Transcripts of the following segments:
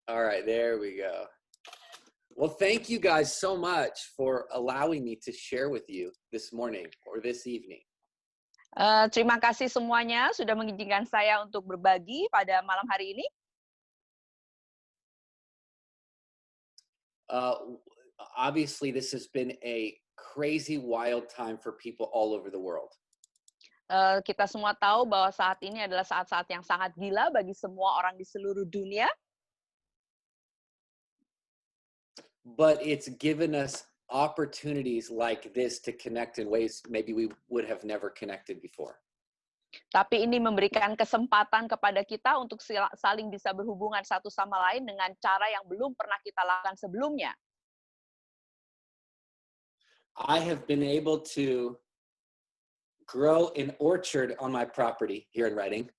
All right, there we go. Well, thank you guys so much for allowing me to share with you this morning or this evening. Terima kasih semuanya sudah mengizinkan saya untuk berbagi pada malam hari ini. Obviously, this has been a crazy, wild time for people all over the world. Kita semua tahu bahwa saat ini adalah saat-saat yang sangat gila bagi semua orang di seluruh dunia. But it's given us opportunities like this to connect in ways maybe we would have never connected before. Tapi ini memberikan kesempatan kepada kita untuk saling bisa berhubungan satu sama lain dengan cara yang belum pernah kita lakukan sebelumnya. I have been able to grow an orchard on my property here in Reading.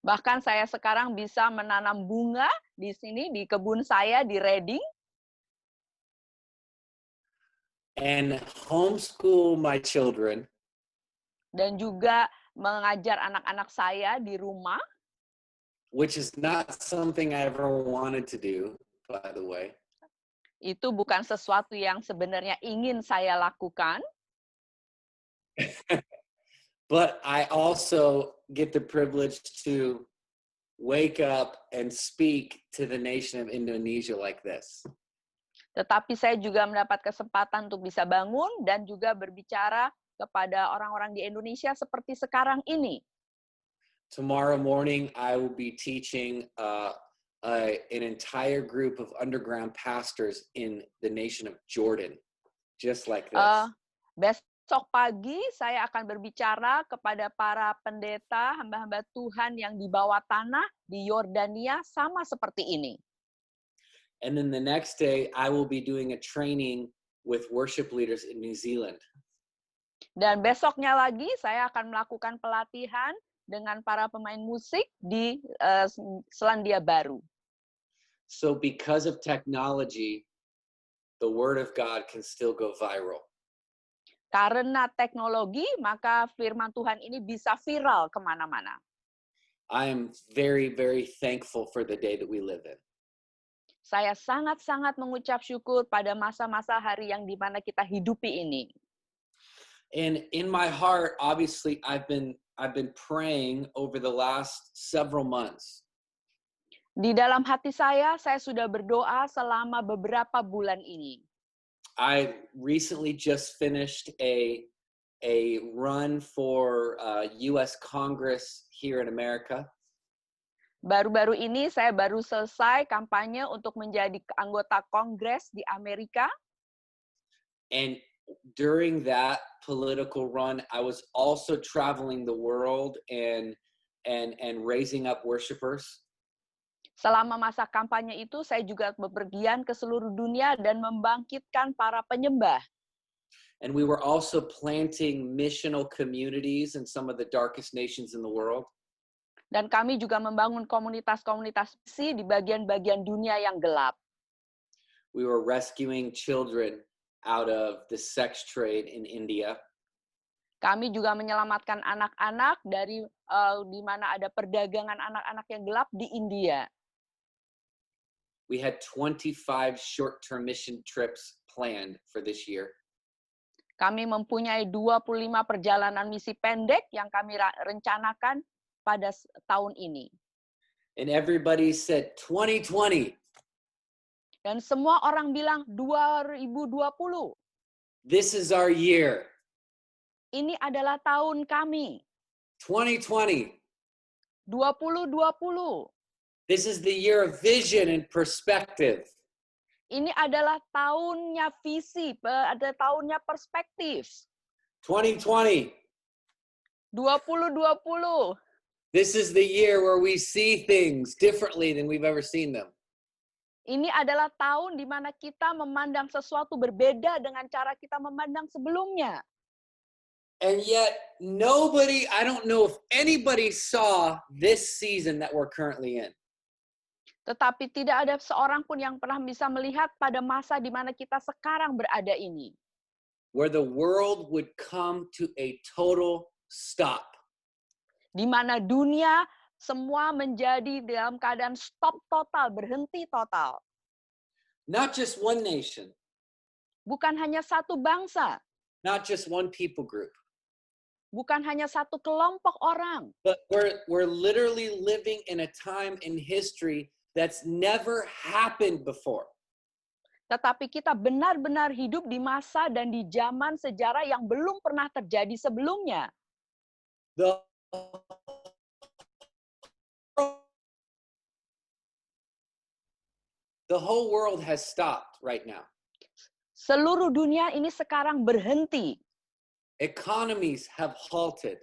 Bahkan saya sekarang bisa menanam bunga di sini di kebun saya di Reading. And homeschool my children. Dan juga mengajar anak-anak saya di rumah. Which is not something I ever wanted to do, by the way. Itu bukan sesuatu yang sebenarnya ingin saya lakukan. But I also get the privilege to wake up and speak to the nation of Indonesia like this. Tetapi saya juga mendapat kesempatan untuk bisa bangun dan juga berbicara kepada orang-orang di Indonesia seperti sekarang ini. Tomorrow morning, I will be teaching an entire group of underground pastors in the nation of Jordan, just like this. Besok pagi saya akan berbicara kepada para pendeta, hamba-hamba Tuhan yang di bawah tanah di Yordania sama seperti ini. And then the next day, I will be doing a training with worship leaders in New Zealand. Dan besoknya lagi saya akan melakukan pelatihan dengan para pemain musik di Selandia Baru. So because of technology, the word of God can still go viral. Karena teknologi, maka firman Tuhan ini bisa viral kemana-mana. I am very, very thankful for the day that we live in. Saya sangat-sangat mengucap syukur pada masa-masa hari yang di mana kita hidupi ini. And in my heart, obviously, I've been praying over the last several months. Di dalam hati saya sudah berdoa selama beberapa bulan ini. I recently just finished a run for U.S. Congress here in America. Baru-baru ini saya baru selesai kampanye untuk menjadi anggota Kongres di Amerika. And during that political run, I was also traveling the world and raising up worshipers. Selama masa kampanye itu, saya juga bepergian ke seluruh dunia dan membangkitkan para penyembah. And we were also planting missional communities in some of the darkest nations in the world. Dan kami juga membangun komunitas-komunitas misi di bagian-bagian dunia yang gelap. We were rescuing children out of the sex trade in India. Kami juga menyelamatkan anak-anak dari di mana ada perdagangan anak-anak yang gelap di India. We had 25 short-term mission trips planned for this year. Kami mempunyai 25 perjalanan misi pendek yang kami rencanakan pada tahun ini. And everybody said 2020. Dan semua orang bilang 2020. This is our year. Ini adalah tahun kami. 2020. 2020. This is the year of vision and perspective. Ini adalah tahunnya visi, ada tahunnya perspektif. 2020. 2020. This is the year where we see things differently than we've ever seen them. Ini adalah tahun di mana kita memandang sesuatu berbeda dengan cara kita memandang sebelumnya. And yet, I don't know if anybody saw this season that we're currently in. Tetapi tidak ada seorang pun yang pernah bisa melihat pada masa di mana kita sekarang berada ini. Where the world would come to a total stop. Di mana dunia semua menjadi dalam keadaan stop total, berhenti total. Not just one nation, Bukan hanya satu bangsa, not just one people group, bukan hanya satu kelompok orang, but we're literally living in a time in history that's never happened before. tetapi kita benar-benar hidup di masa dan di zaman sejarah yang belum pernah terjadi sebelumnya. The the whole world has stopped right now. Seluruh dunia ini sekarang berhenti. Economies have halted.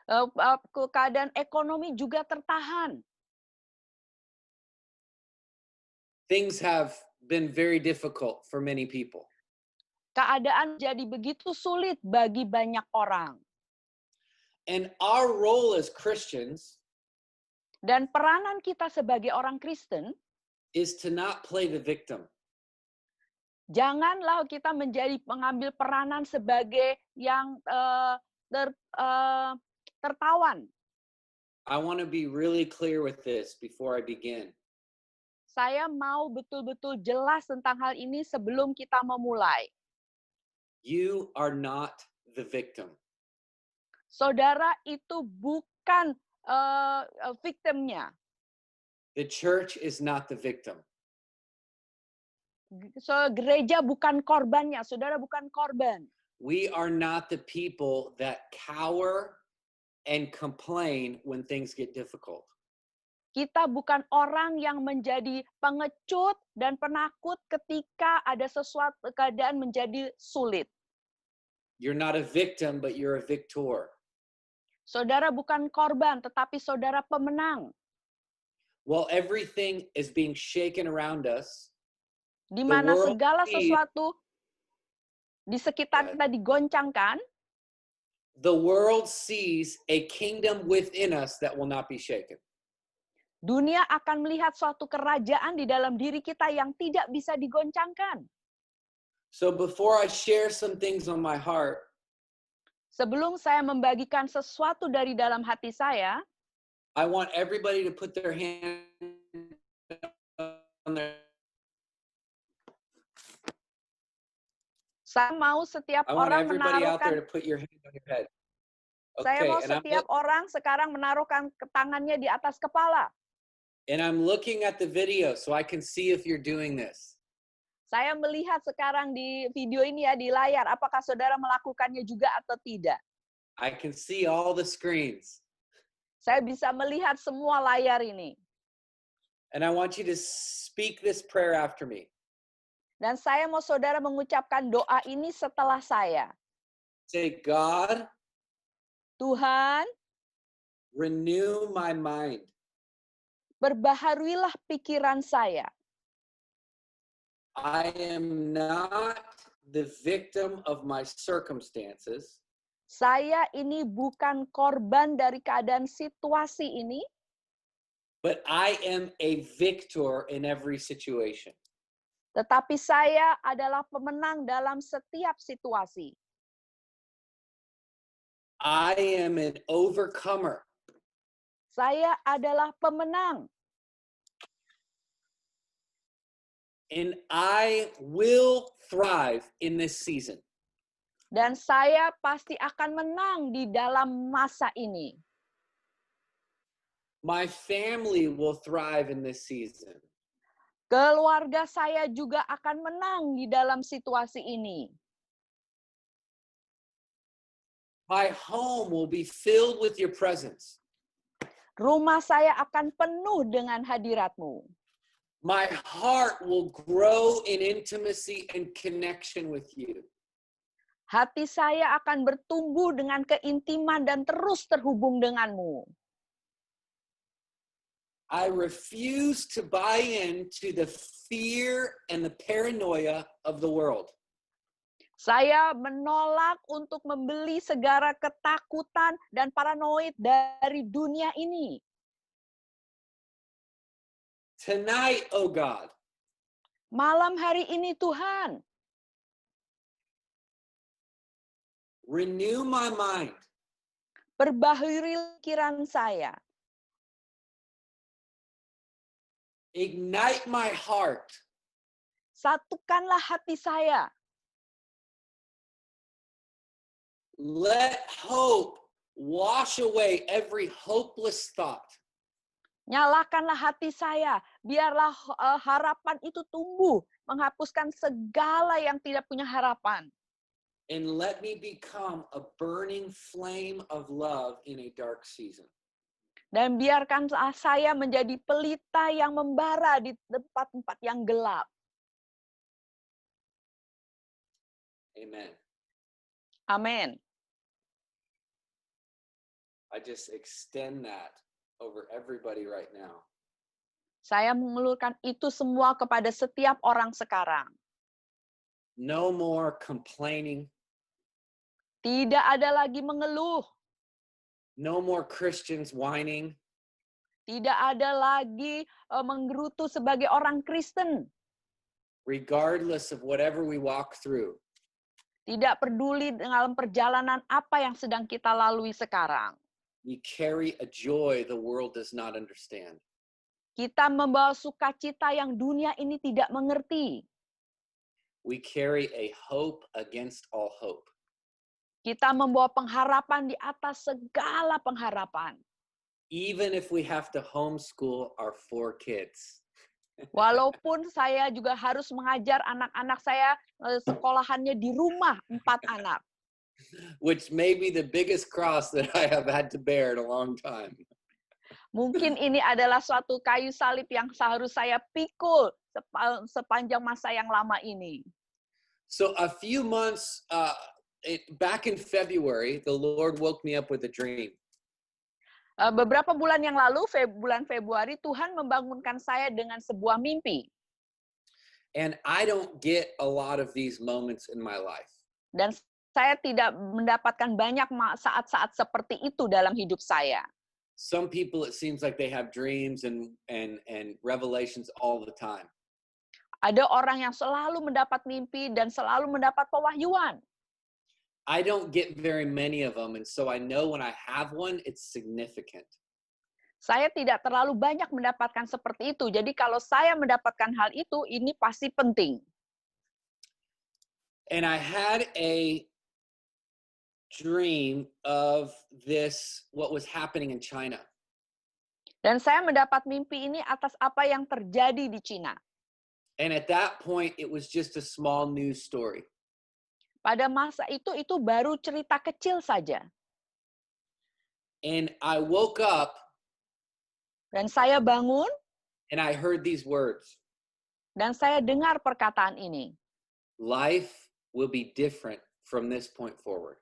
Keadaan ekonomi juga tertahan. Things have been very difficult for many people. Keadaan jadi begitu sulit bagi banyak orang. And our role as Christians Dan peranan kita sebagai orang Kristen, is to not play the victim. janganlah kita menjadi pengambil peranan sebagai yang tertawan. I want to be really clear with this before I begin. Saya mau betul-betul jelas tentang hal ini sebelum kita memulai. You are not the victim. Saudara itu bukan victimnya. The church is not the victim. Gereja bukan korbannya, saudara bukan korban. We are not the people that cower and complain when things get difficult. Kita bukan orang yang menjadi pengecut dan penakut ketika ada sesuatu keadaan menjadi sulit. You're not a victim, but you're a victor. Saudara bukan korban, tetapi saudara pemenang. While everything is being shaken around us, Di mana world segala sees- sesuatu di sekitar kita digoncangkan, the world sees a kingdom within us that will not be shaken. dunia akan melihat suatu kerajaan di dalam diri kita yang tidak bisa digoncangkan. So before I share some things on my heart, Sebelum saya membagikan sesuatu dari dalam hati saya, I want everybody to put their hand on their saya mau setiap I want orang everybody out there menaruhkan, to put your hand on your head. saya mau and setiap orang sekarang menaruhkan tangannya di atas kepala. I'm looking at the video so I can see if you're doing this. Saya melihat sekarang di video ini ya di layar, apakah saudara melakukannya juga atau tidak. I can see all the screens. Saya bisa melihat semua layar ini. And I want you to speak this prayer after me. Dan saya mau saudara mengucapkan doa ini setelah saya. Say, God, Tuhan, renew my mind. perbaharuilah pikiran saya. I am not the victim of my circumstances. Saya ini bukan korban dari keadaan situasi ini, But I am a victor in every situation. tetapi saya adalah pemenang dalam setiap situasi. I am an overcomer. Saya adalah pemenang. And I will thrive in this season. Dan saya pasti akan menang di dalam masa ini. My family will thrive in this season. Keluarga saya juga akan menang di dalam situasi ini. My home will be filled with your presence. Rumah saya akan penuh dengan hadirat-Mu. My heart will grow in intimacy and connection with you. Hati saya akan bertumbuh dengan keintiman dan terus terhubung denganmu. I refuse to buy into the fear and the paranoia of the world. Saya menolak untuk membeli segala ketakutan dan paranoid dari dunia ini. Tonight, oh God, Malam hari ini Tuhan, renew my mind. perbaharui pikiran saya. Ignite my heart. Satukanlah hati saya. Let hope wash away every hopeless thought. Nyalakanlah hati saya. Biarlah harapan itu tumbuh. Menghapuskan segala yang tidak punya harapan. And let me become a burning flame of love in a dark season. Dan biarkan saya menjadi pelita yang membara di tempat-tempat yang gelap. Amen. Amin. I just extend that over everybody right now. Saya mengulurkan itu semua kepada setiap orang sekarang. No more complaining. Tidak ada lagi mengeluh. No more Christians whining. Tidak ada lagi menggerutu sebagai orang Kristen. Regardless of whatever we walk through. Tidak peduli dalam perjalanan apa yang sedang kita lalui sekarang. We carry a joy the world does not understand. Kita membawa sukacita yang dunia ini tidak mengerti. We carry a hope against all hope. Kita membawa pengharapan di atas segala pengharapan. Even if we have to homeschool our 4 kids. Walaupun saya juga harus mengajar anak-anak saya sekolahannya di rumah 4 anak. Which may be the biggest cross that I have had to bear in a long time. Mungkin ini adalah suatu kayu salib yang seharus saya pikul sepanjang masa yang lama ini. So a few months back in February, the Lord woke me up with a dream. Beberapa bulan yang lalu, bulan Februari, Tuhan membangunkan saya dengan sebuah mimpi. And I don't get a lot of these moments in my life. Dan saya tidak mendapatkan banyak saat-saat seperti itu dalam hidup saya. Some people, it seems like they have dreams and revelations all the time. Ada orang yang selalu mendapat mimpi dan selalu mendapat pewahyuan. I don't get very many of them, and so I know when I have one, it's significant. Saya tidak terlalu banyak mendapatkan seperti itu. Jadi kalau saya mendapatkan hal itu, ini pasti penting. And I had a dream of this, what was happening in China. Dan saya mendapat mimpi ini atas apa yang terjadi di Cina. And at that point, it was just a small news story. Pada masa itu baru cerita kecil saja. And I woke up Dan saya bangun and I heard these words. dan saya dengar perkataan ini. Life will be different from this point forward.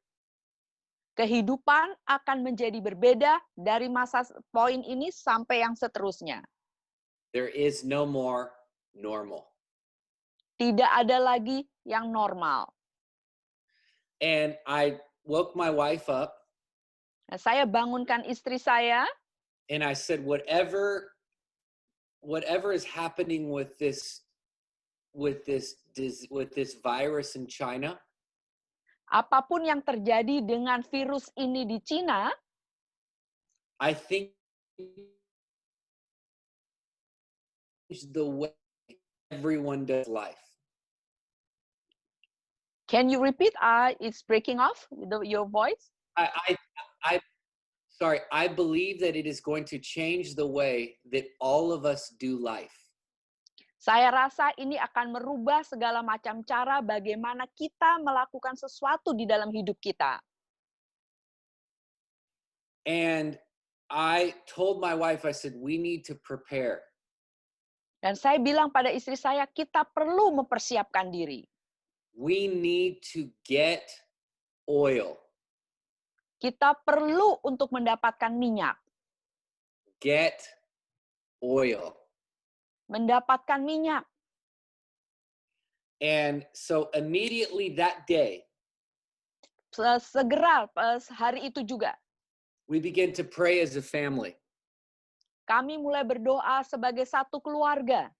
Kehidupan akan menjadi berbeda dari masa poin ini sampai yang seterusnya. There is no more normal. Tidak ada lagi yang normal. And I woke my wife up. Nah, saya bangunkan istri saya. And I said, whatever is happening with this virus in China, Apapun yang terjadi dengan virus ini di Cina, I think the way everyone does life. can you repeat? It's breaking off your voice. I believe that it is going to change the way that all of us do life. Saya rasa ini akan merubah segala macam cara bagaimana kita melakukan sesuatu di dalam hidup kita. And I told my wife, I said, we need to prepare. Dan saya bilang pada istri saya, kita perlu mempersiapkan diri. We need to get oil. Kita perlu untuk mendapatkan minyak. Get oil. Mendapatkan minyak. And so immediately that day, Segera hari itu juga, we begin to pray as a family. kami mulai berdoa sebagai satu keluarga.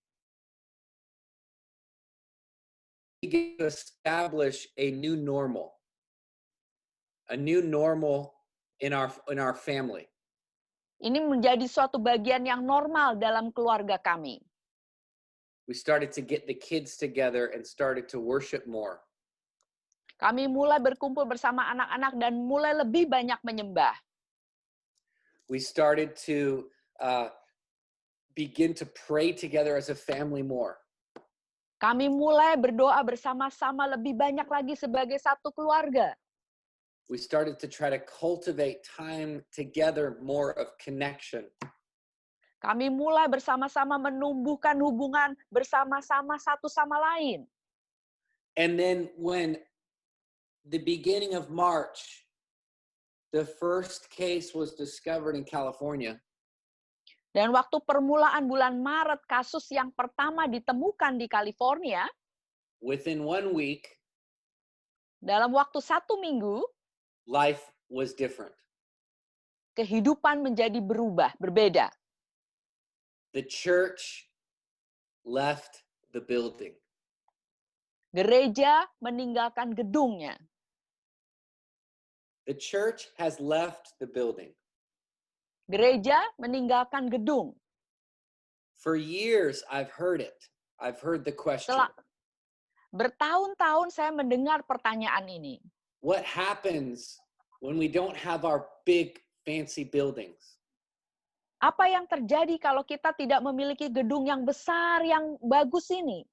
We begin to establish a new normal in our family. Ini menjadi suatu bagian yang normal dalam keluarga kami. We started to get the kids together and started to worship more. Kami mulai berkumpul bersama anak-anak dan mulai lebih banyak menyembah. We started to begin to pray together as a family more. Kami mulai berdoa bersama-sama lebih banyak lagi sebagai satu keluarga. We started to try to cultivate time together more of connection. Kami mulai bersama-sama menumbuhkan hubungan bersama-sama satu sama lain. And then when the beginning of March, the first case was discovered in California. Dan waktu permulaan bulan Maret, kasus yang pertama ditemukan di California, Within 1 week, dalam waktu 1 minggu, life was different. kehidupan menjadi berubah, berbeda. The church left the building. Gereja meninggalkan gedungnya. The church has left the building. Gereja meninggalkan gedung. For years, I've heard it. I've heard the question. Bertahun-tahun saya mendengar pertanyaan ini. What happens when we don't have our big, fancy buildings? Apa yang terjadi kalau kita tidak memiliki gedung yang besar, yang bagus ini?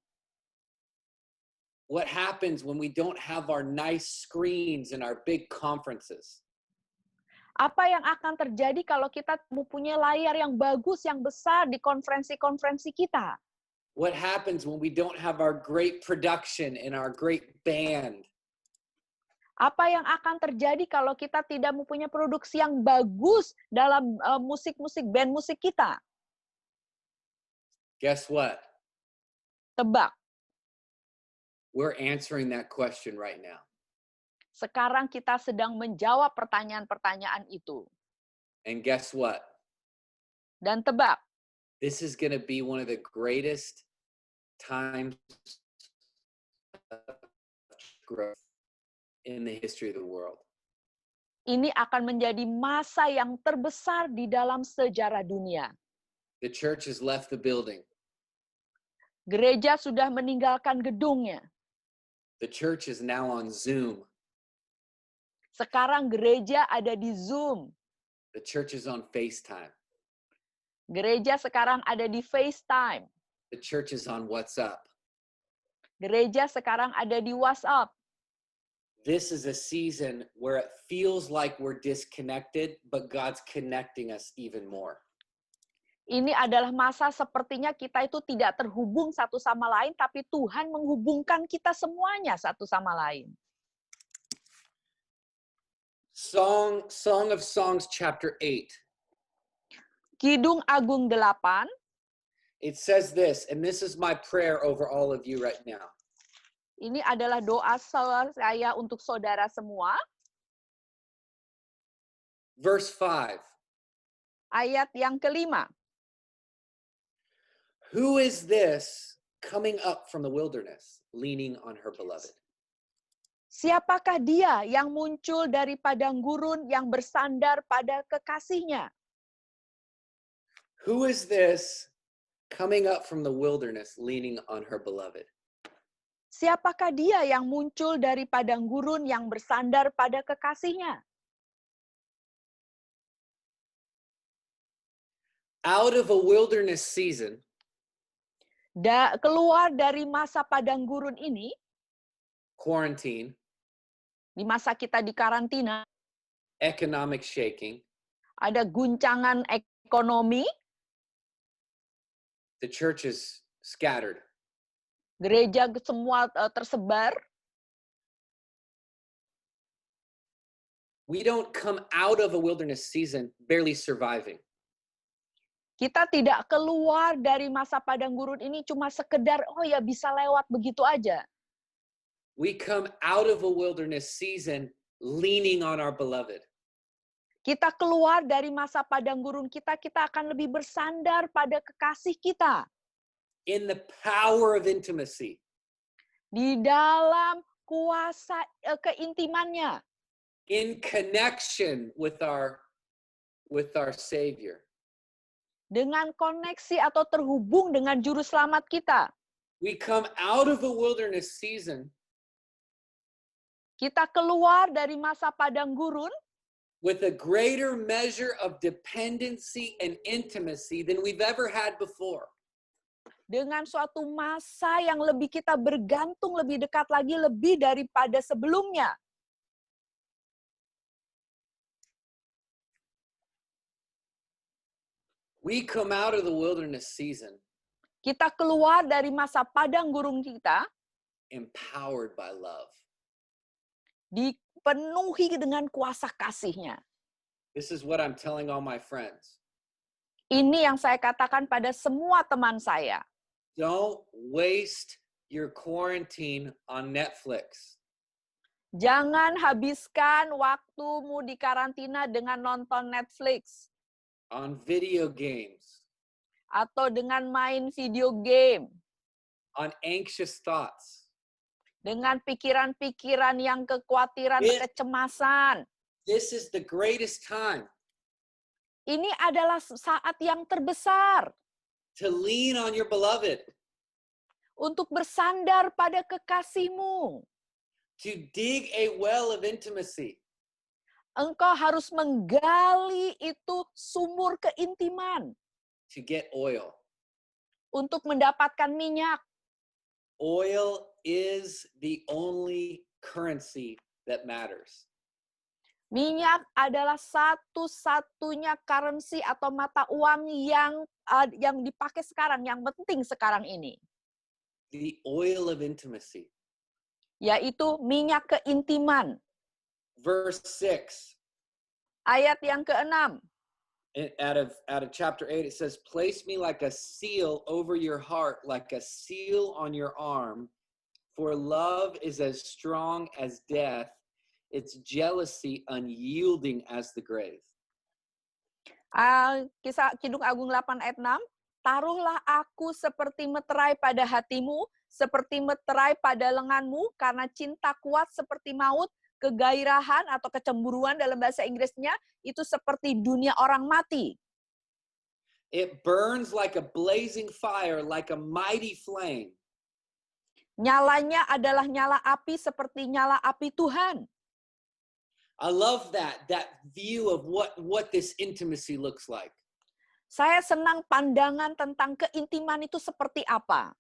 What happens when we don't have our nice screens in our big conferences? Apa yang akan terjadi kalau kita mempunyai layar yang bagus, yang besar di konferensi-konferensi kita? What happens when we don't have our great production and our great band? Apa yang akan terjadi kalau kita tidak mempunyai produksi yang bagus dalam musik-musik, band musik kita? Guess what? Tebak, We're answering that question right now. sekarang kita sedang menjawab pertanyaan-pertanyaan itu. And guess what? Dan tebak, This is going to be one of the greatest times of growth in the history of the world. ini akan menjadi masa yang terbesar di dalam sejarah dunia. The church has left the building. Gereja sudah meninggalkan gedungnya. The church is now on Zoom. Sekarang gereja ada di Zoom. The church is on FaceTime. Gereja sekarang ada di FaceTime. The church is on WhatsApp. Gereja sekarang ada di WhatsApp. This is a season where it feels like we're disconnected, but God's connecting us even more. Ini adalah masa sepertinya kita itu tidak terhubung satu sama lain, tapi Tuhan menghubungkan kita semuanya satu sama lain. Song of Songs chapter 8. Kidung Agung 8, It says this, and this is my prayer over all of you right now. ini adalah doa saya untuk saudara semua. Verse 5. Ayat yang kelima. Who is this coming up from the wilderness, leaning on her beloved? Siapakah dia yang muncul dari padang gurun yang bersandar pada kekasihnya? Who is this coming up from the wilderness, leaning on her beloved? Siapakah dia yang muncul dari padang gurun yang bersandar pada kekasihnya? Out of a wilderness season, Keluar dari masa padang gurun ini, quarantine, di masa kita di karantina, economic shaking, ada guncangan ekonomi, the church is scattered. gereja semua tersebar. We don't come out of a wilderness season barely surviving. Kita tidak keluar dari masa padang gurun ini cuma sekedar, oh ya bisa lewat begitu aja. We come out of a wilderness season leaning on our beloved. Kita keluar dari masa padang gurun kita akan lebih bersandar pada kekasih kita. In the power of intimacy. Di dalam kuasa keintimannya. In connection with our Savior. Dengan koneksi atau terhubung dengan juru selamat kita. We come out of a wilderness season Kita keluar dari masa padang gurun with a greater measure of dependency and intimacy than we've ever had before. dengan suatu masa yang lebih kita bergantung lebih dekat lagi, lebih daripada sebelumnya. We come out of the wilderness season Kita keluar dari masa padang gurun kita, empowered by love. dipenuhi dengan kuasa kasih-Nya. This is what I'm telling all my friends. Ini yang saya katakan pada semua teman saya. Don't waste your quarantine on Netflix. Jangan habiskan waktumu di karantina dengan nonton Netflix On video games, atau dengan main video game, on anxious thoughts. dengan pikiran-pikiran yang kekhawatiran, kecemasan. This is the greatest time Ini adalah saat yang terbesar to lean on your beloved, untuk bersandar pada kekasihmu. to dig a well of intimacy, Engkau harus menggali itu sumur keintiman to get oil. untuk mendapatkan minyak. Oil is the only currency that matters. Minyak adalah satu-satunya currency atau mata uang yang dipakai sekarang, yang penting sekarang ini, The oil of intimacy. yaitu minyak keintiman. Verse 6, Ayat yang ke-6. out of chapter 8, it says, "Place me like a seal over your heart, like a seal on your arm, for love is as strong as death, its jealousy unyielding as the grave." Kisah Kidung Agung 8 ayat 6. Taruhlah aku seperti meterai pada hatimu, seperti meterai pada lenganmu, karena cinta kuat seperti maut, kegairahan atau kecemburuan dalam bahasa Inggrisnya, itu seperti dunia orang mati. It burns like a blazing fire, like a mighty flame. Nyalanya adalah nyala api seperti nyala api Tuhan. I love that view of what this intimacy looks like. Saya senang pandangan tentang keintiman itu seperti apa.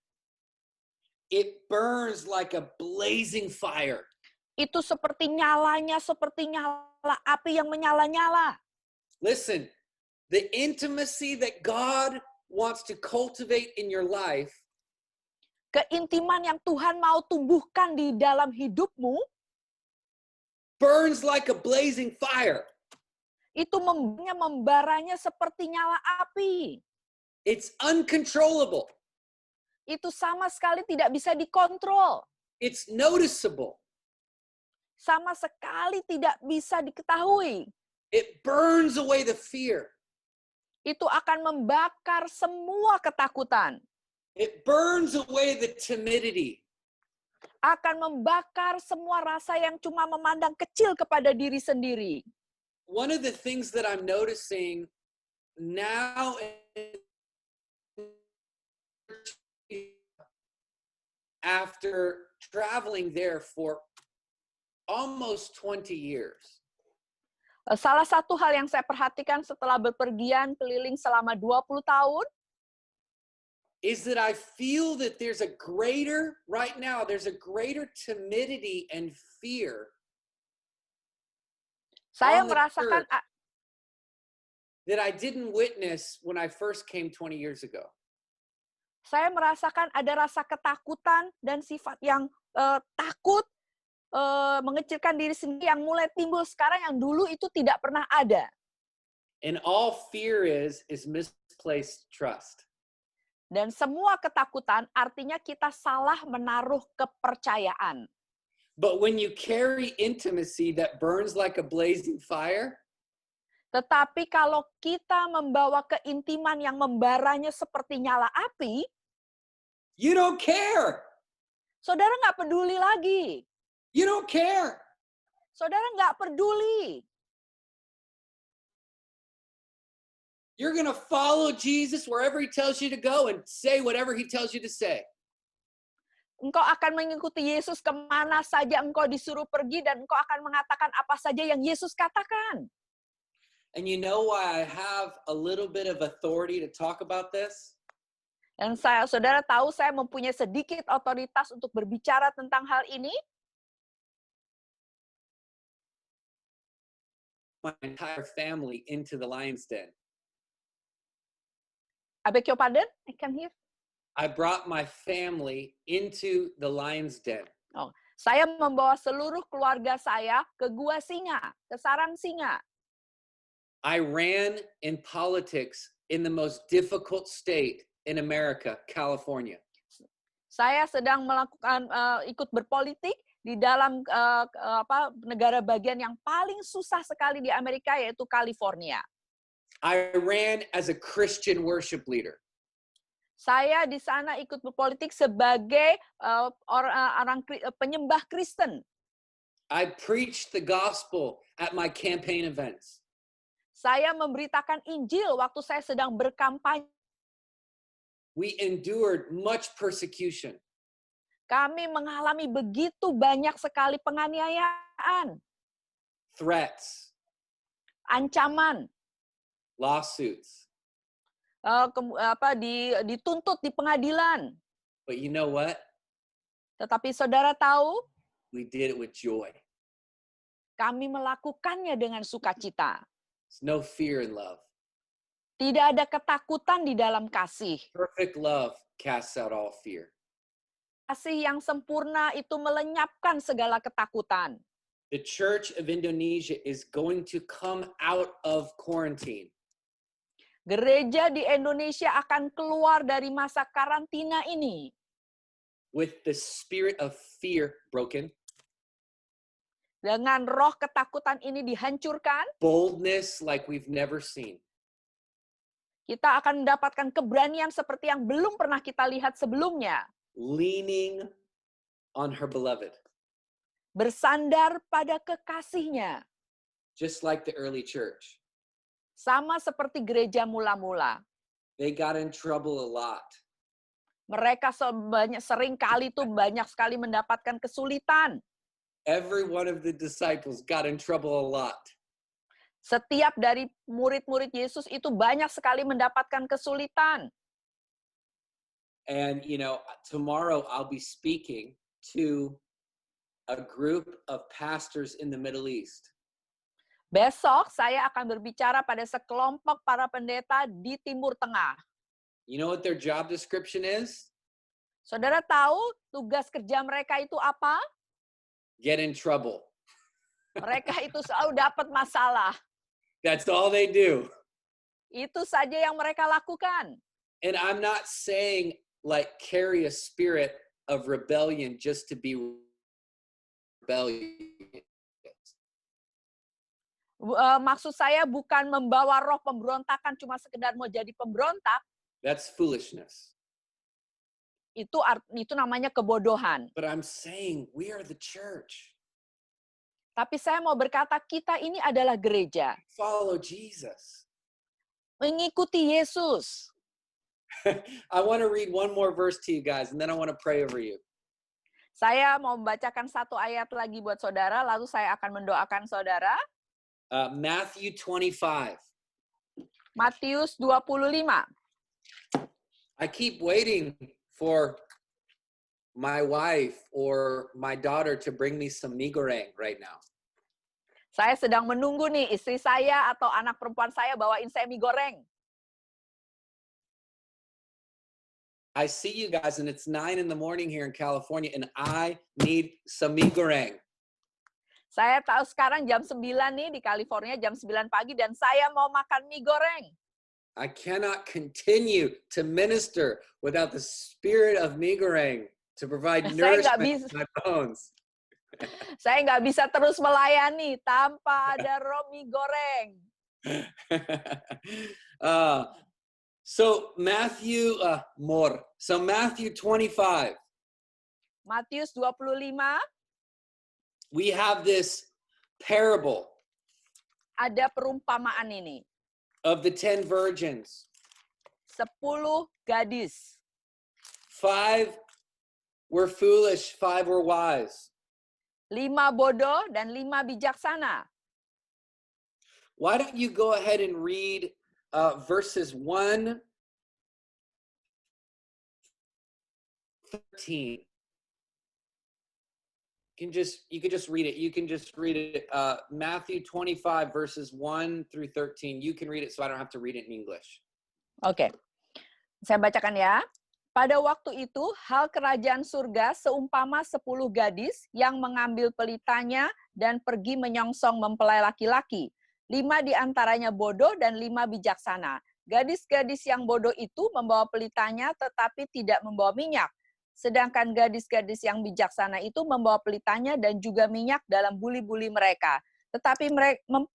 It burns like a blazing fire. Itu seperti nyalanya, seperti nyala api yang menyala-nyala. Listen, the intimacy that God wants to cultivate in your life Keintiman yang Tuhan mau tumbuhkan di dalam hidupmu, burns like a blazing fire. itu membaranya seperti nyala api. It's uncontrollable. Itu sama sekali tidak bisa dikontrol. It's noticeable. Sama sekali tidak bisa diketahui. It burns away the fear. Itu akan membakar semua ketakutan. It burns away the timidity. Akan membakar semua rasa yang cuma memandang kecil kepada diri sendiri. One of the things that I'm noticing now after traveling there for almost 20 years. Salah satu hal yang saya perhatikan setelah bepergian keliling selama 20 tahun, is that I feel that there's a greater timidity and fear saya on the merasakan church that I didn't witness when I first came 20 years ago. Saya merasakan ada rasa ketakutan dan sifat yang takut, mengecilkan diri sendiri yang mulai timbul sekarang yang dulu itu tidak pernah ada. And all fear is misplaced trust. Dan semua ketakutan artinya kita salah menaruh kepercayaan. But when you carry intimacy that burns like a blazing fire, Tetapi kalau kita membawa keintiman yang membaranya seperti nyala api, you don't care. saudara nggak peduli lagi. You don't care. Saudara nggak peduli. You're going to follow Jesus wherever he tells you to go and say whatever he tells you to say. Engkau akan mengikuti Yesus kemana saja engkau disuruh pergi dan engkau akan mengatakan apa saja yang Yesus katakan. And you know why I have a little bit of authority to talk about this? Dan saudara tahu saya mempunyai sedikit otoritas untuk berbicara tentang hal ini. My entire family into the lion's den. I beg your pardon? I can hear. I brought my family into the lion's den. Oh, saya membawa seluruh keluarga saya ke gua singa, ke sarang singa. I ran in politics in the most difficult state in America, California. Saya sedang melakukan ikut berpolitik di dalam negara bagian yang paling susah sekali di Amerika, yaitu California. I ran as a Christian worship leader. Saya di sana ikut berpolitik sebagai orang penyembah Kristen. I preached the gospel at my campaign events. Saya memberitakan Injil waktu saya sedang berkampanye. We endured much persecution. Kami mengalami begitu banyak sekali penganiayaan, Threats, ancaman, lawsuits. dituntut di pengadilan. But you know what? Tetapi saudara tahu, We did it with joy. kami melakukannya dengan sukacita. There's no fear in love. Tidak ada ketakutan di dalam kasih. Perfect love casts out all fear. Kasih yang sempurna itu melenyapkan segala ketakutan. The Church of Indonesia is going to come out of quarantine Gereja di Indonesia akan keluar dari masa karantina ini with the spirit of fear broken, dengan roh ketakutan ini dihancurkan. boldness like we've never seen. Kita akan mendapatkan keberanian seperti yang belum pernah kita lihat sebelumnya. Leaning on her beloved, Bersandar pada kekasihnya. just like the early church. Sama seperti gereja mula-mula. They got in trouble a lot. Mereka sering kali tuh banyak sekali mendapatkan kesulitan. Every one of the disciples got in trouble a lot. Setiap dari murid-murid Yesus itu banyak sekali mendapatkan kesulitan. And, you know, tomorrow I'll be speaking to a group of pastors in the Middle East. Besok saya akan berbicara pada sekelompok para pendeta di Timur Tengah. You know what their job description is? Saudara tahu tugas kerja mereka itu apa? Get in trouble. Mereka itu selalu dapat masalah. That's all they do. Itu saja yang mereka lakukan. And I'm not saying like carry a spirit of rebellion just to be rebellious. Maksud saya bukan membawa roh pemberontakan cuma sekedar mau jadi pemberontak. That's foolishness. Itu namanya kebodohan. But I'm saying we are the church. Tapi saya mau berkata kita ini adalah gereja. Follow Jesus. Mengikuti Yesus. I want to read one more verse to you guys and then I want to pray over you. Saya mau membacakan satu ayat lagi buat saudara, lalu saya akan mendoakan saudara. Matthew 25. Matius 25. I keep waiting for my wife or my daughter to bring me some mie goreng right now. Saya sedang menunggu nih istri saya atau anak perempuan saya bawain saya mie goreng. I see you guys and it's 9 in the morning here in California and I need some mie goreng. Saya tahu sekarang jam 9 nih di California, jam 9 pagi dan saya mau makan mie goreng. I cannot continue to minister without the spirit of mie goreng to provide nourishment to my bones. Saya nggak bisa terus melayani tanpa ada roh mie goreng. So Matthew 25. Matius 25. We have this parable. Ada perumpamaan ini. Of the 10 virgins. 10 gadis. 5 were foolish, 5 were wise. 5 bodoh dan 5 bijaksana. Why don't you go ahead and read verses 1 13. You can just read it. You can just read it. Matthew 25 verses 1 through 13. You can read it so I don't have to read it in English. Oke. Saya bacakan ya. Pada waktu itu, hal kerajaan surga seumpama 10 gadis yang mengambil pelitanya dan pergi menyongsong mempelai laki-laki. 5 diantaranya bodoh dan 5 bijaksana. Gadis-gadis yang bodoh itu membawa pelitanya tetapi tidak membawa minyak. Sedangkan gadis-gadis yang bijaksana itu membawa pelitanya dan juga minyak dalam buli-buli mereka. Tetapi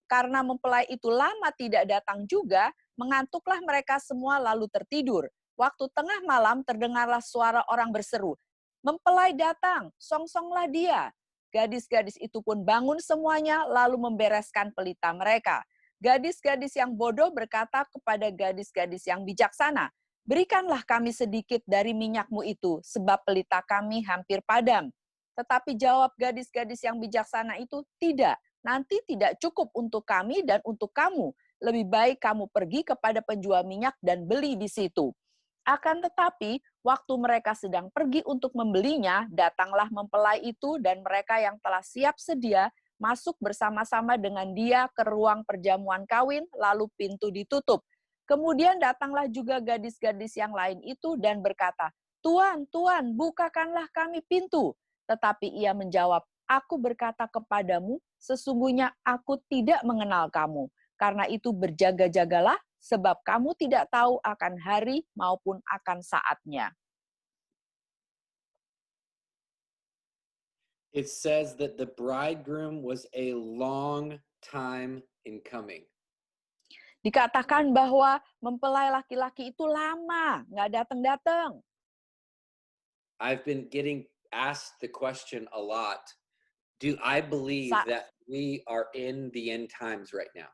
karena mempelai itu lama tidak datang juga, mengantuklah mereka semua lalu tertidur. Waktu tengah malam terdengarlah suara orang berseru, "Mempelai datang, songsonglah dia." Gadis-gadis itu pun bangun semuanya lalu membereskan pelita mereka. Gadis-gadis yang bodoh berkata kepada gadis-gadis yang bijaksana, "Berikanlah kami sedikit dari minyakmu itu, sebab pelita kami hampir padam." Tetapi jawab gadis-gadis yang bijaksana itu, "Tidak, nanti tidak cukup untuk kami dan untuk kamu. Lebih baik kamu pergi kepada penjual minyak dan beli di situ." Akan tetapi, waktu mereka sedang pergi untuk membelinya, datanglah mempelai itu dan mereka yang telah siap sedia masuk bersama-sama dengan dia ke ruang perjamuan kawin, lalu pintu ditutup. Kemudian datanglah juga gadis-gadis yang lain itu dan berkata, "Tuan, Tuan, bukakanlah kami pintu." Tetapi ia menjawab, "Aku berkata kepadamu, sesungguhnya aku tidak mengenal kamu. Karena itu berjaga-jagalah, sebab kamu tidak tahu akan hari maupun akan saatnya." It says that the bridegroom was a long time in coming. Dikatakan bahwa mempelai laki-laki itu lama, nggak datang-datang. I've been getting asked the question a lot. Do I believe that we are in the end times right now?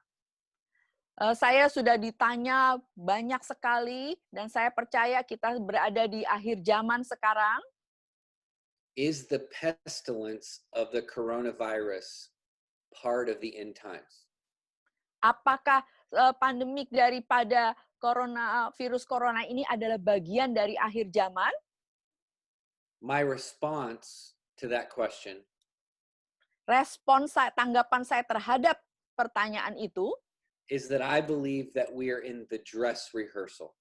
Saya sudah ditanya banyak sekali dan saya percaya kita berada di akhir zaman sekarang. Is the pestilence of the coronavirus part of the end times? Apakah pandemik daripada virus corona ini adalah bagian dari akhir zaman? My response to that question Tanggapan saya terhadap pertanyaan itu, is that I believe that we are in the dress rehearsal.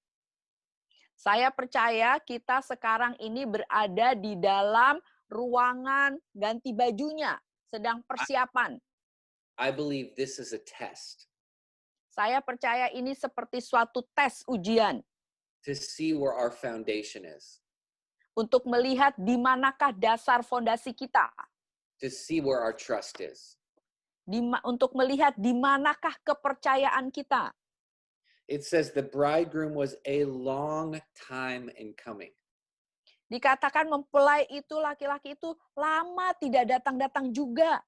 saya percaya kita sekarang ini berada di dalam ruangan ganti bajunya, sedang persiapan. I believe this is a test. Saya percaya ini seperti suatu tes ujian To see where our foundation is. untuk melihat di manakah dasar fondasi kita. To see where our trust is. Untuk melihat di manakah kepercayaan kita. It says the bridegroom was a long time in coming. Dikatakan mempelai itu, laki-laki itu lama tidak datang-datang juga.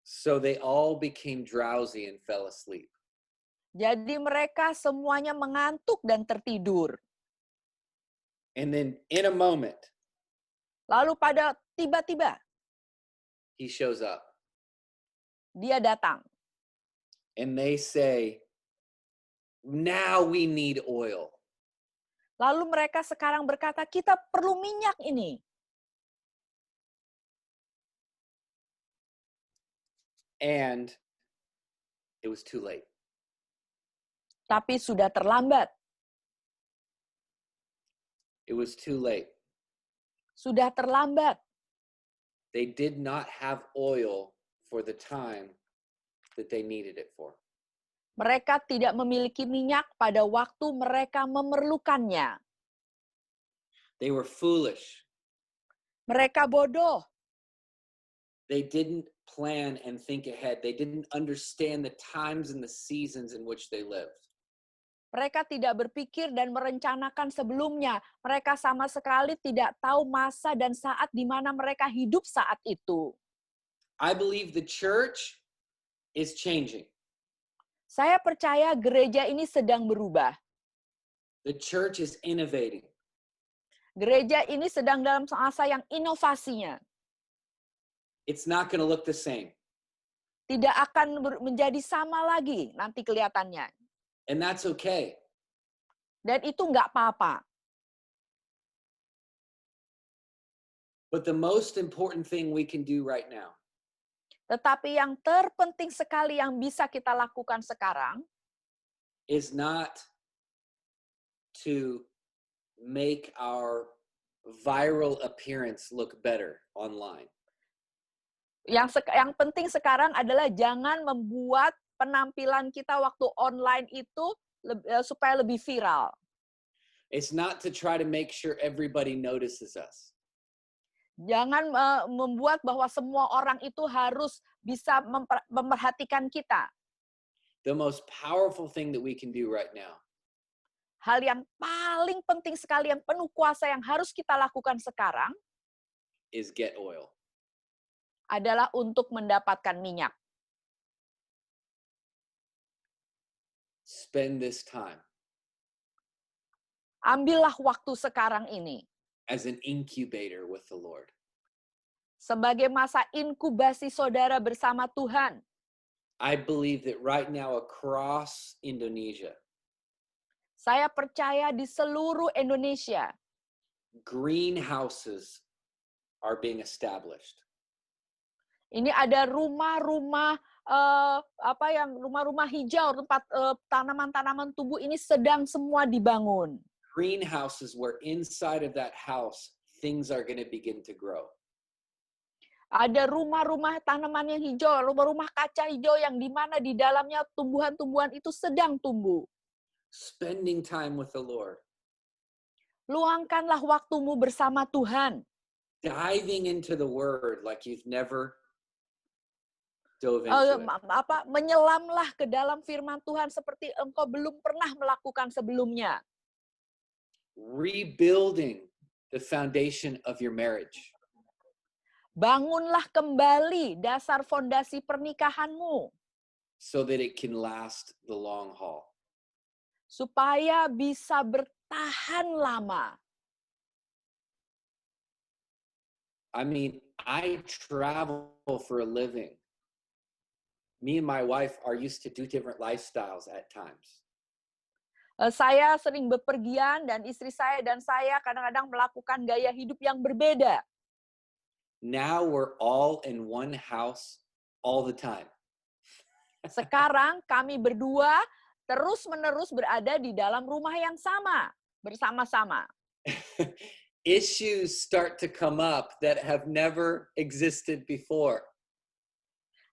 So they all became drowsy and fell asleep. Jadi mereka semuanya mengantuk dan tertidur. And then in a moment, Lalu pada tiba-tiba, he shows up. dia datang. And they say, now we need oil. Lalu mereka sekarang berkata, kita perlu minyak ini. And it was too late. Tapi sudah terlambat. It was too late. Sudah terlambat. They did not have oil for the time that they needed it for. Mereka tidak memiliki minyak pada waktu mereka memerlukannya. They were foolish. Mereka bodoh. They didn't plan and think ahead. They didn't understand the times and the seasons in which they lived. Mereka tidak berpikir dan merencanakan sebelumnya. Mereka sama sekali tidak tahu masa dan saat di mana mereka hidup saat itu. I believe the church is changing. Saya percaya gereja ini sedang berubah. The church is innovating. Gereja ini sedang dalam masa yang inovasinya. It's not going to look the same. Tidak akan menjadi sama lagi nanti kelihatannya. And that's okay. Dan itu nggak apa-apa. But the most important thing we can do right now Tetapi yang terpenting sekali yang bisa kita lakukan sekarang is not to make our viral appearance look better online. Yang penting sekarang adalah jangan membuat penampilan kita waktu online itu supaya lebih viral. It's not to try to make sure everybody notices us. Jangan membuat bahwa semua orang itu harus bisa memperhatikan kita. The most powerful thing that we can do right now Hal yang paling penting sekali yang penuh kuasa yang harus kita lakukan sekarang is get oil. adalah untuk mendapatkan minyak. Spend this time Ambillah waktu sekarang ini as an incubator with the Lord. sebagai masa inkubasi saudara bersama Tuhan. I believe that right now across Indonesia, Saya percaya di seluruh Indonesia, greenhouses are being established. ini ada rumah-rumah rumah-rumah hijau, tempat tanaman-tanaman tumbuh ini sedang semua dibangun. Greenhouses where inside of that house, things are going to begin to grow. Ada rumah-rumah tanaman yang hijau, rumah-rumah kaca hijau yang di mana di dalamnya tumbuhan-tumbuhan itu sedang tumbuh. Spending time with the Lord. Luangkanlah waktumu bersama Tuhan. Diving into the Word like you've never dove into it. Menyelamlah ke dalam firman Tuhan seperti engkau belum pernah melakukan sebelumnya. Rebuilding the foundation of your marriage. Bangunlah kembali dasar fondasi pernikahanmu so that it can last the long haul. supaya bisa bertahan lama. I mean, I travel for a living. Me and my wife are used to do different lifestyles at times. Saya sering bepergian dan istri saya dan saya kadang-kadang melakukan gaya hidup yang berbeda. Now we're all in one house all the time. Sekarang kami berdua terus-menerus berada di dalam rumah yang sama, bersama-sama. Issues start to come up that have never existed before.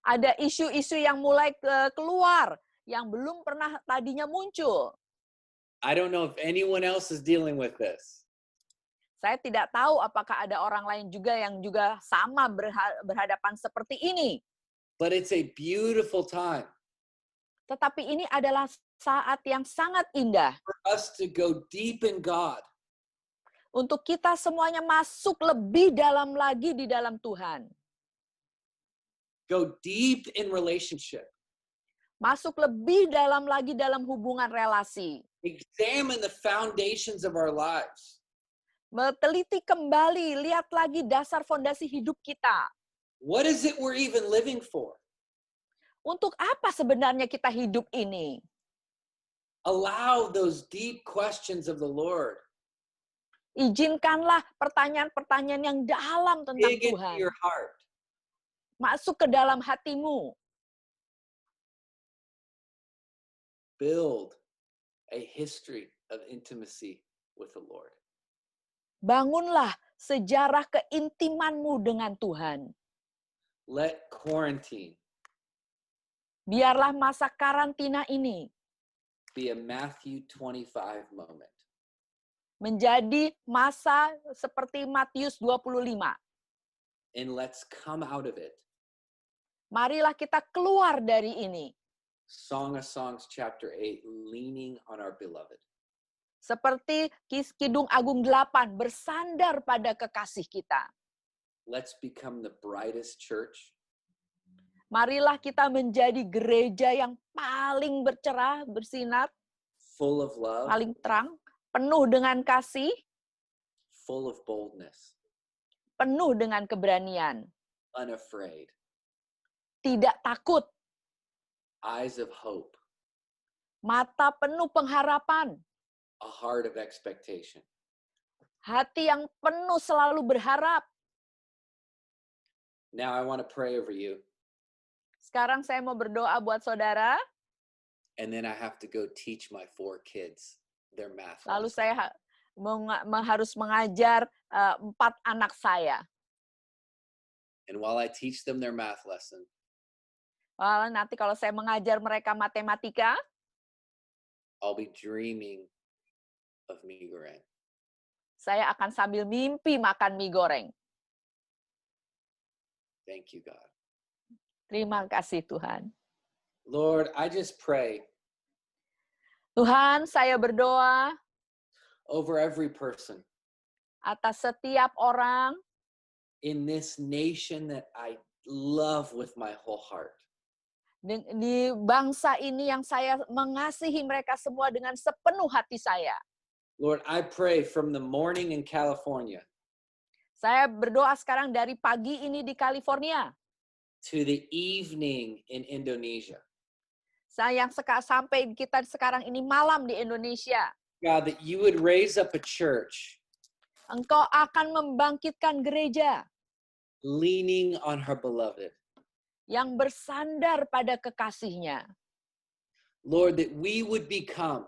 Ada isu-isu yang mulai keluar, yang belum pernah tadinya muncul. I don't know if anyone else is dealing with this. Saya tidak tahu apakah ada orang lain juga yang juga sama berhadapan seperti ini. But it's a beautiful time. Tetapi ini adalah saat yang sangat indah. For us to go deep in God. Untuk kita semuanya masuk lebih dalam lagi di dalam Tuhan. Go deep in relationship. Masuk lebih dalam lagi dalam hubungan relasi. Examine the foundations of our lives. Teliti kembali, lihat lagi dasar fondasi hidup kita. What is it we're even living for? Untuk apa sebenarnya kita hidup ini? Allow those deep questions of the Lord. Izinkanlah pertanyaan-pertanyaan yang dalam tentang Dig into Tuhan. your heart. Masuk ke dalam hatimu. Build a history of intimacy with the Lord. Bangunlah sejarah keintimanmu dengan Tuhan. Let quarantine Biarlah masa karantina ini be a Matthew 25 moment. menjadi masa seperti Matius 25. And let's come out of it. Marilah kita keluar dari ini. Song of Songs chapter 8, leaning on our beloved. Seperti Kidung Agung 8, bersandar pada kekasih kita. Let's become the brightest church. Marilah kita menjadi gereja yang paling bercerah, bersinar, Full of love. paling terang, penuh dengan kasih, full of boldness, penuh dengan keberanian, unafraid, tidak takut, eyes of hope, mata penuh pengharapan, a heart of expectation. hati yang penuh selalu berharap. Now I want to pray over you, Sekarang saya mau berdoa buat saudara, and then I have to go teach my 4 kids their math lalu lesson. saya harus mengajar 4 anak saya. And while I teach them their math lesson, Nanti kalau saya mengajar mereka matematika, I'll be dreaming of mie goreng. saya akan sambil mimpi makan mie goreng. Thank you, God. Terima kasih Tuhan. Lord, I just pray Tuhan, saya berdoa over every person atas setiap orang in this nation that I love with my whole heart. di bangsa ini yang saya mengasihi mereka semua dengan sepenuh hati saya. Lord, I pray from the morning in California Saya berdoa sekarang dari pagi ini di California, to the evening in Indonesia. saya yang sampai kita sekarang ini malam di Indonesia. God, that you would raise up a church Engkau akan membangkitkan gereja leaning on her beloved. yang bersandar pada kekasihnya. Lord, that we would become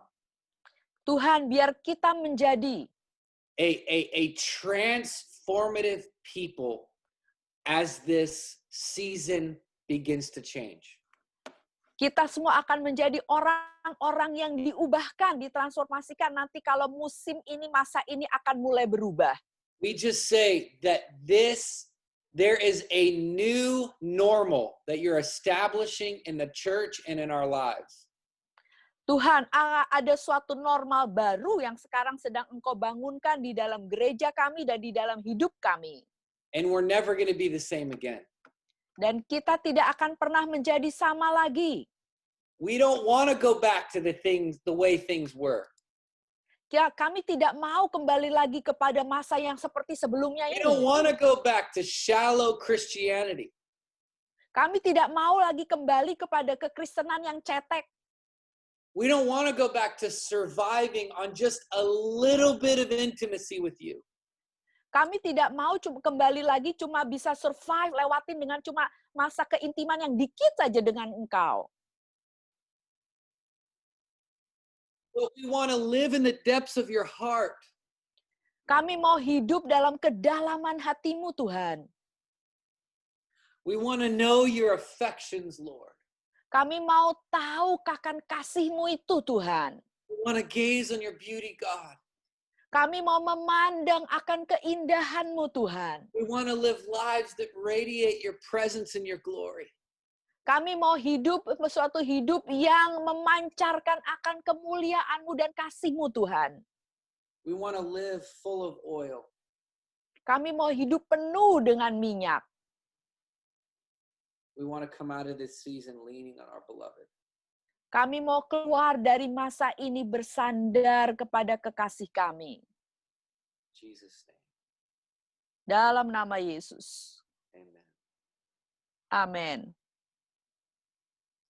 Tuhan, biar kita menjadi a transformative people as this season begins to change. kita semua akan menjadi orang-orang yang diubahkan, ditransformasikan nanti kalau musim ini, masa ini akan mulai berubah. We just say that there is a new normal that you're establishing in the church and in our lives. Tuhan, ada suatu normal baru yang sekarang sedang Engkau bangunkan di dalam gereja kami dan di dalam hidup kami. And we're never going to be the same again. Dan kita tidak akan pernah menjadi sama lagi. We don't want to go back to the way things were. Ya, kami tidak mau kembali lagi kepada masa yang seperti sebelumnya We ini. don't want to go back to shallow Christianity. Kami tidak mau lagi kembali kepada kekristenan yang cetek. We don't want to go back to surviving on just a little bit of intimacy with you. Kami tidak mau kembali lagi cuma bisa survive, lewatin dengan cuma masa keintiman yang dikit saja dengan Engkau. But we want to live in the depths of your heart. Kami mau hidup dalam kedalaman hatimu, Tuhan. We want to know your affections, Lord. Kami mau tahu akan kasih-Mu itu, Tuhan. We want to gaze on your beauty, God. Kami mau memandang akan keindahan-Mu, Tuhan. We want to live lives that radiate your presence and your glory. Kami mau hidup suatu hidup yang memancarkan akan kemuliaan-Mu dan kasih-Mu, Tuhan. We want to live full of oil. Kami mau hidup penuh dengan minyak. We want to come out of this season leaning on our beloved. Kami mau keluar dari masa ini bersandar kepada kekasih kami. Jesus' name. Dalam nama Yesus. Amen. Amin.